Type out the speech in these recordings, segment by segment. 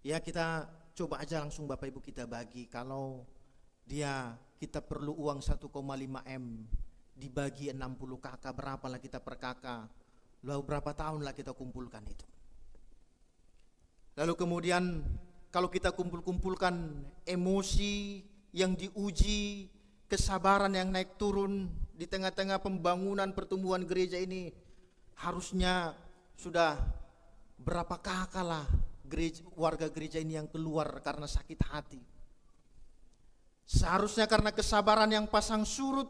Ya kita coba aja langsung Bapak Ibu kita bagi. Kalau kita perlu uang 1,5 M dibagi 60 kakak, berapalah kita per kakak, lalu berapa tahun lah kita kumpulkan itu. Lalu kemudian kalau kita kumpulkan emosi yang diuji, kesabaran yang naik turun di tengah-tengah pembangunan pertumbuhan gereja ini, harusnya sudah berapa kakak lah warga gereja ini yang keluar karena sakit hati. Seharusnya karena kesabaran yang pasang surut,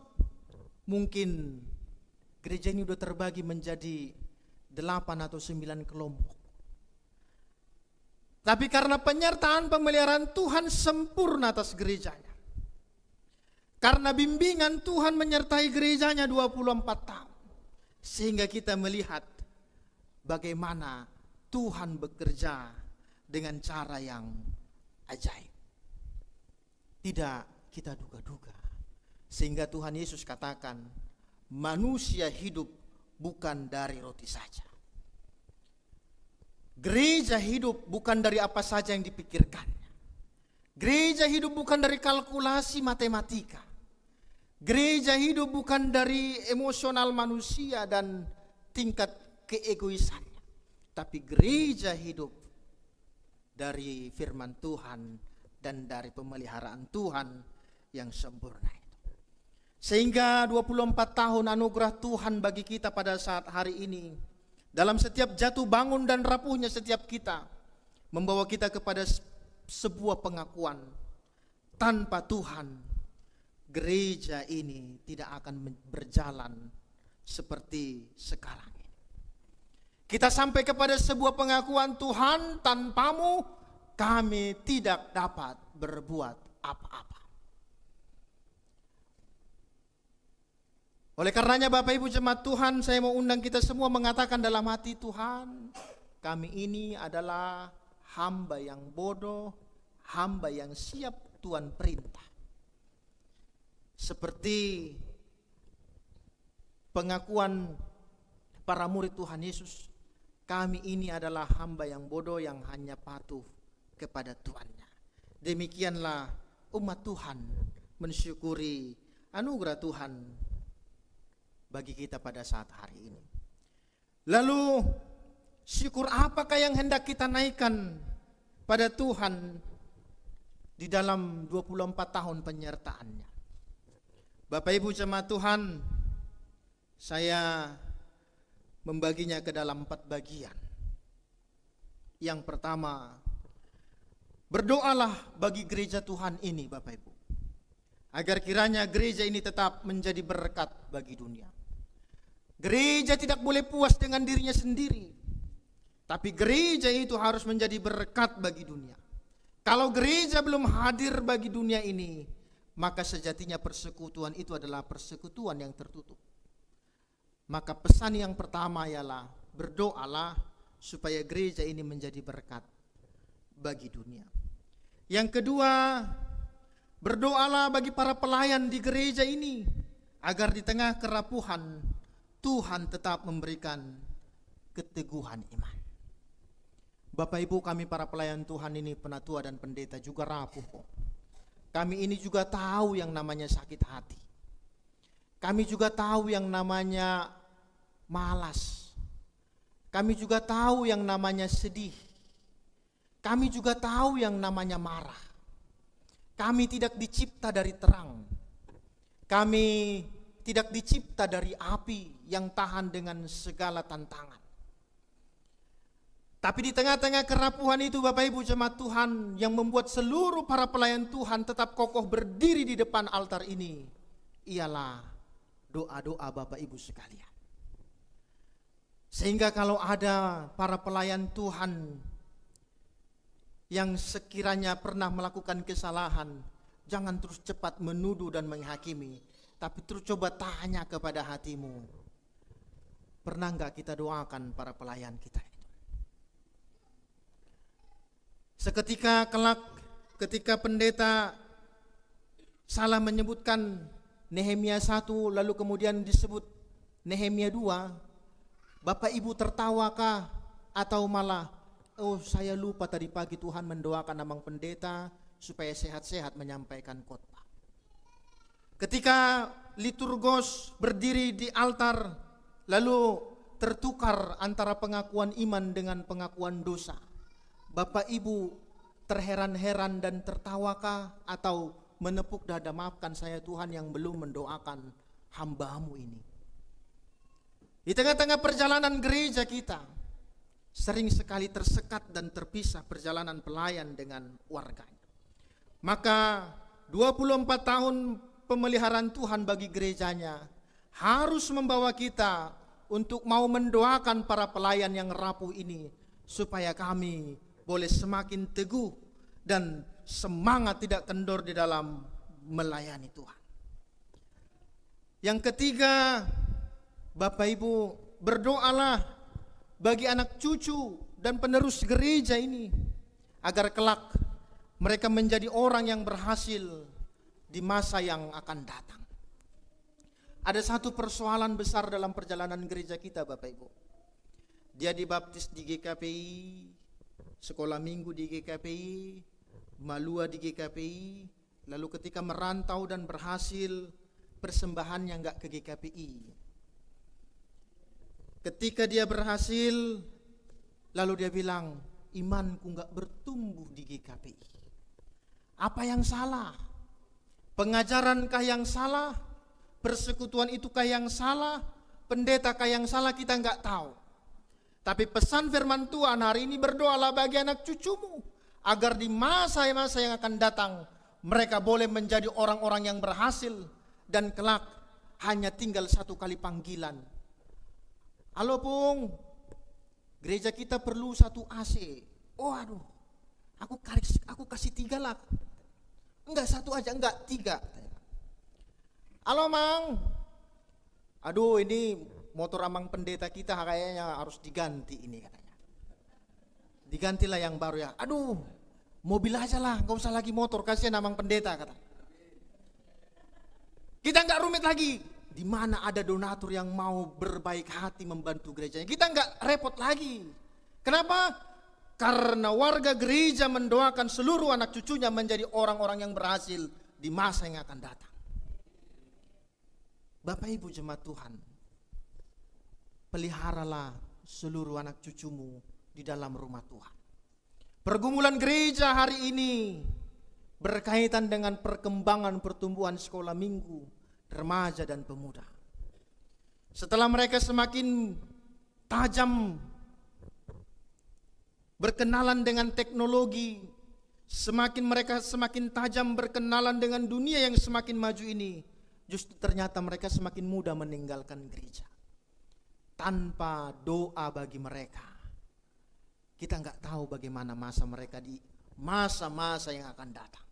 mungkin gereja ini udah terbagi menjadi 8 atau 9 kelompok. Tapi karena penyertaan pemeliharaan Tuhan sempurna atas gerejanya, karena bimbingan Tuhan menyertai gerejanya 24 tahun, sehingga kita melihat bagaimana Tuhan bekerja dengan cara yang ajaib. Tidak kita duga-duga. Sehingga Tuhan Yesus katakan, manusia hidup bukan dari roti saja. Gereja hidup bukan dari apa saja yang dipikirkannya. Gereja hidup bukan dari kalkulasi matematika. Gereja hidup bukan dari emosional manusia dan tingkat keegoisannya. Tapi gereja hidup dari firman Tuhan dan dari pemeliharaan Tuhan yang sempurna itu. Sehingga 24 tahun anugerah Tuhan bagi kita pada saat hari ini, dalam setiap jatuh bangun dan rapuhnya setiap kita, membawa kita kepada sebuah pengakuan, tanpa Tuhan gereja ini tidak akan berjalan seperti sekarang. Kita sampai kepada sebuah pengakuan, Tuhan, tanpamu kami tidak dapat berbuat apa-apa. Oleh karenanya Bapak Ibu jemaat Tuhan, saya mau undang kita semua mengatakan dalam hati, Tuhan, kami ini adalah hamba yang bodoh, hamba yang siap Tuhan perintah. Seperti pengakuan para murid Tuhan Yesus, kami ini adalah hamba yang bodoh yang hanya patuh kepada Tuhannya. Demikianlah umat Tuhan mensyukuri anugerah Tuhan bagi kita pada saat hari ini. Lalu syukur apakah yang hendak kita naikkan pada Tuhan di dalam 24 tahun penyertaannya? Bapak Ibu jemaat Tuhan, saya membaginya ke dalam 4 bagian. Yang pertama, berdoalah bagi gereja Tuhan ini Bapak Ibu, agar kiranya gereja ini tetap menjadi berkat bagi dunia. Gereja tidak boleh puas dengan dirinya sendiri, tapi gereja itu harus menjadi berkat bagi dunia. Kalau gereja belum hadir bagi dunia ini, maka sejatinya persekutuan itu adalah persekutuan yang tertutup. Maka pesan yang pertama ialah berdoalah supaya gereja ini menjadi berkat bagi dunia. Yang kedua, berdoalah bagi para pelayan di gereja ini agar di tengah kerapuhan Tuhan tetap memberikan keteguhan iman. Bapak Ibu, kami para pelayan Tuhan ini, penatua dan pendeta juga rapuh kok. Kami ini juga tahu yang namanya sakit hati. Kami juga tahu yang namanya malas. Kami juga tahu yang namanya sedih. Kami juga tahu yang namanya marah. Kami tidak dicipta dari terang. Kami tidak dicipta dari api yang tahan dengan segala tantangan. Tapi di tengah-tengah kerapuhan itu Bapak Ibu jemaat Tuhan, yang membuat seluruh para pelayan Tuhan tetap kokoh berdiri di depan altar ini ialah doa-doa Bapak Ibu sekalian. Sehingga kalau ada para pelayan Tuhan yang sekiranya pernah melakukan kesalahan, jangan terus cepat menuduh dan menghakimi, tapi terus coba tanya kepada hatimu, pernah enggak kita doakan para pelayan kita itu? Seketika kelak ketika pendeta salah menyebutkan Nehemia 1 lalu kemudian disebut Nehemia 2, Bapak Ibu tertawakah atau malah Oh, saya lupa tadi pagi Tuhan mendoakan Amang Pendeta supaya sehat-sehat menyampaikan khotbah. Ketika liturgos berdiri di altar, lalu tertukar antara pengakuan iman dengan pengakuan dosa. Bapak Ibu terheran-heran dan tertawakah atau menepuk dada, maafkan saya Tuhan yang belum mendoakan hamba-Mu ini. Di tengah-tengah perjalanan gereja kita, sering sekali tersekat dan terpisah perjalanan pelayan dengan warganya. Maka 24 tahun pemeliharaan Tuhan bagi gerejanya harus membawa kita untuk mau mendoakan para pelayan yang rapuh ini, supaya kami boleh semakin teguh dan semangat tidak kendor di dalam melayani Tuhan. Yang ketiga, Bapak Ibu, berdoalah bagi anak cucu dan penerus gereja ini, agar kelak mereka menjadi orang yang berhasil di masa yang akan datang. Ada satu persoalan besar dalam perjalanan gereja kita, Bapak Ibu. Dia dibaptis di GKPI, sekolah minggu di GKPI, malua di GKPI, lalu ketika merantau dan berhasil, persembahannya enggak ke GKPI. Ketika dia berhasil, lalu dia bilang, imanku enggak bertumbuh di GKPI. Apa yang salah? Pengajarankah yang salah? Persekutuan itukah yang salah? Pendetakah yang salah? Kita enggak tahu. Tapi pesan firman Tuhan hari ini, berdoalah bagi anak cucumu, agar di masa-masa yang akan datang mereka boleh menjadi orang-orang yang berhasil, dan kelak hanya tinggal satu kali panggilan. Halo Pung, gereja kita perlu satu AC. Oh aduh, aku kasih 3 lah. Enggak, 1 aja, enggak 3. Halo Mang, aduh ini motor Amang Pendeta kita kayaknya harus diganti ini katanya. Digantilah yang baru ya. Aduh, mobil aja lah, gak usah lagi motor, kasihan Amang Pendeta kata. Kita nggak rumit lagi. Di mana ada donatur yang mau berbaik hati membantu gerejanya, kita nggak repot lagi. Kenapa? Karena warga gereja mendoakan seluruh anak cucunya menjadi orang-orang yang berhasil di masa yang akan datang. Bapak Ibu jemaat Tuhan, peliharalah seluruh anak cucumu di dalam rumah Tuhan. Pergumulan gereja hari ini berkaitan dengan perkembangan pertumbuhan sekolah minggu, remaja dan pemuda. Setelah mereka semakin tajam berkenalan dengan teknologi, mereka semakin tajam berkenalan dengan dunia yang semakin maju ini, justru ternyata mereka semakin mudah meninggalkan gereja. Tanpa doa bagi mereka, kita nggak tahu bagaimana masa mereka di masa-masa yang akan datang.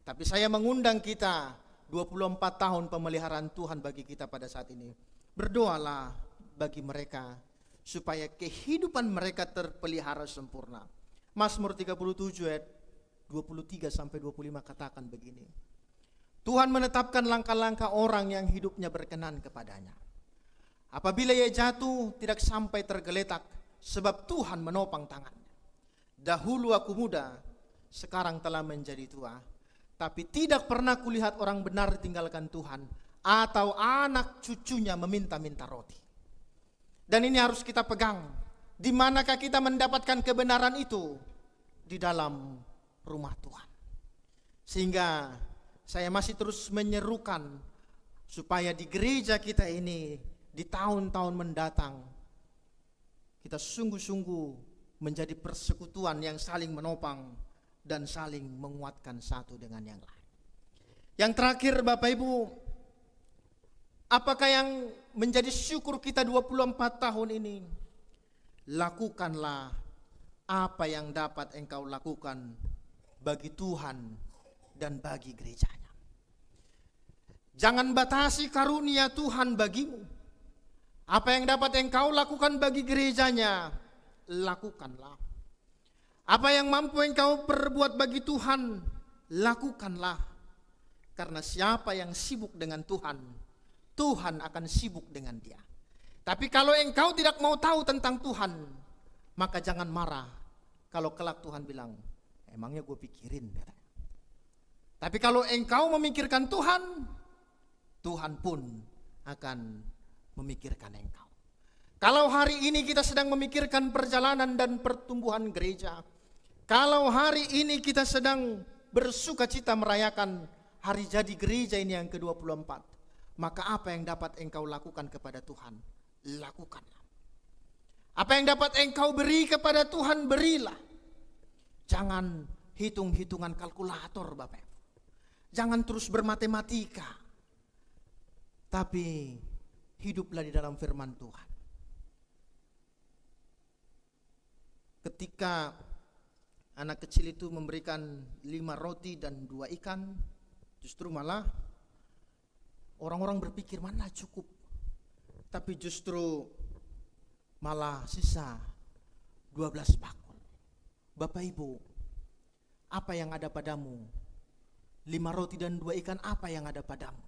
Tapi saya mengundang kita, 24 tahun pemeliharaan Tuhan bagi kita pada saat ini, berdoalah bagi mereka supaya kehidupan mereka terpelihara sempurna. Mazmur 37 ayat 23 sampai 25 katakan begini. Tuhan menetapkan langkah-langkah orang yang hidupnya berkenan kepadanya. Apabila ia jatuh tidak sampai tergeletak, sebab Tuhan menopang tangannya. Dahulu aku muda, sekarang telah menjadi tua, tapi tidak pernah kulihat orang benar tinggalkan Tuhan, atau anak cucunya meminta-minta roti. Dan ini harus kita pegang. Di manakah kita mendapatkan kebenaran itu? Di dalam rumah Tuhan. Sehingga saya masih terus menyerukan supaya di gereja kita ini di tahun-tahun mendatang kita sungguh-sungguh menjadi persekutuan yang saling menopang dan saling menguatkan satu dengan yang lain. Yang terakhir Bapak Ibu, apakah yang menjadi syukur kita 24 tahun ini? Lakukanlah apa yang dapat engkau lakukan bagi Tuhan dan bagi gerejanya. Jangan batasi karunia Tuhan bagimu. Apa yang dapat engkau lakukan bagi gerejanya, lakukanlah. Apa yang mampu engkau perbuat bagi Tuhan, lakukanlah. Karena siapa yang sibuk dengan Tuhan, Tuhan akan sibuk dengan dia. Tapi kalau engkau tidak mau tahu tentang Tuhan, maka jangan marah. kalau kelak Tuhan bilang, emangnya gue pikirin, katanya. Tapi kalau engkau memikirkan Tuhan, Tuhan pun akan memikirkan engkau. Kalau hari ini kita sedang memikirkan perjalanan dan pertumbuhan gereja, kalau hari ini kita sedang bersuka cita merayakan hari jadi gereja ini yang ke-24, maka apa yang dapat engkau lakukan kepada Tuhan, lakukanlah. Apa yang dapat engkau beri kepada Tuhan, berilah. Jangan hitung-hitungan kalkulator, Bapak. Jangan terus bermatematika. Tapi hiduplah di dalam firman Tuhan. Ketika anak kecil itu memberikan 5 roti dan 2 ikan, justru malah orang-orang berpikir mana cukup. Tapi justru malah sisa 12 bakul. Bapak Ibu, apa yang ada padamu? 5 roti dan 2 ikan, apa yang ada padamu?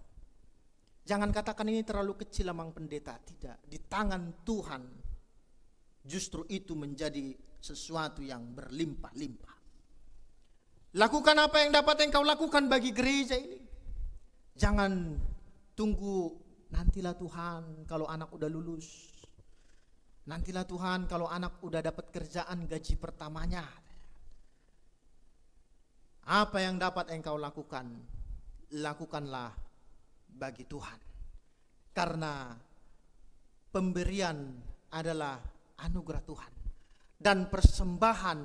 Jangan katakan ini terlalu kecil Amang Pendeta. Tidak, di tangan Tuhan justru itu menjadi sesuatu yang berlimpah-limpah. Lakukan apa yang dapat engkau lakukan bagi gereja ini. Jangan tunggu, nantilah Tuhan kalau anak udah lulus. Nantilah Tuhan kalau anak udah dapat kerjaan gaji pertamanya. Apa yang dapat engkau lakukan, lakukanlah bagi Tuhan. Karena pemberian adalah anugerah Tuhan. Dan persembahan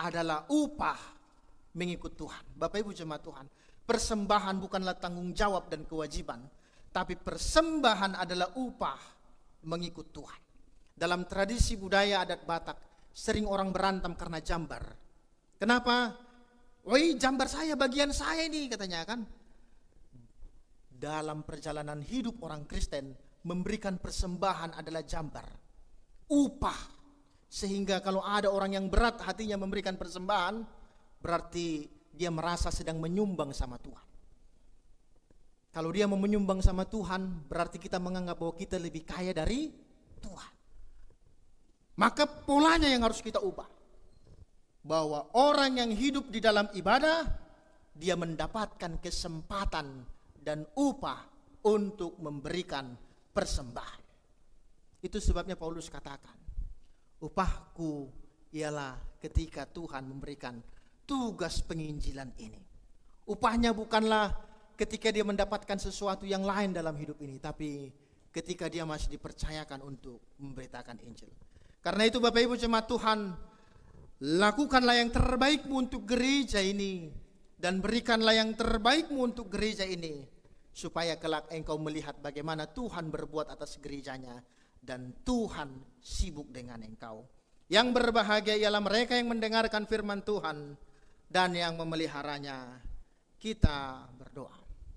adalah upah mengikut Tuhan. Bapak Ibu jemaat Tuhan, persembahan bukanlah tanggung jawab dan kewajiban, tapi persembahan adalah upah mengikut Tuhan. Dalam tradisi budaya adat Batak, sering orang berantem karena jambar. Kenapa? Woi, jambar saya, bagian saya ini, katanya kan. Dalam perjalanan hidup orang Kristen, memberikan persembahan adalah jambar, upah. Sehingga kalau ada orang yang berat hatinya memberikan persembahan, berarti dia merasa sedang menyumbang sama Tuhan. Kalau dia mau menyumbang sama Tuhan, berarti kita menganggap bahwa kita lebih kaya dari Tuhan. Maka polanya yang harus kita ubah. Bahwa orang yang hidup di dalam ibadah, dia mendapatkan kesempatan dan upah untuk memberikan persembahan. Itu sebabnya Paulus katakan, upahku ialah ketika Tuhan memberikan tugas penginjilan ini. Upahnya bukanlah ketika dia mendapatkan sesuatu yang lain dalam hidup ini, tapi ketika dia masih dipercayakan untuk memberitakan Injil. Karena itu Bapak Ibu jemaat Tuhan, lakukanlah yang terbaikmu untuk gereja ini, dan berikanlah yang terbaikmu untuk gereja ini, supaya kelak engkau melihat bagaimana Tuhan berbuat atas gerejanya, dan Tuhan sibuk dengan engkau. Yang berbahagia ialah mereka yang mendengarkan firman Tuhan dan yang memeliharanya. Kita berdoa.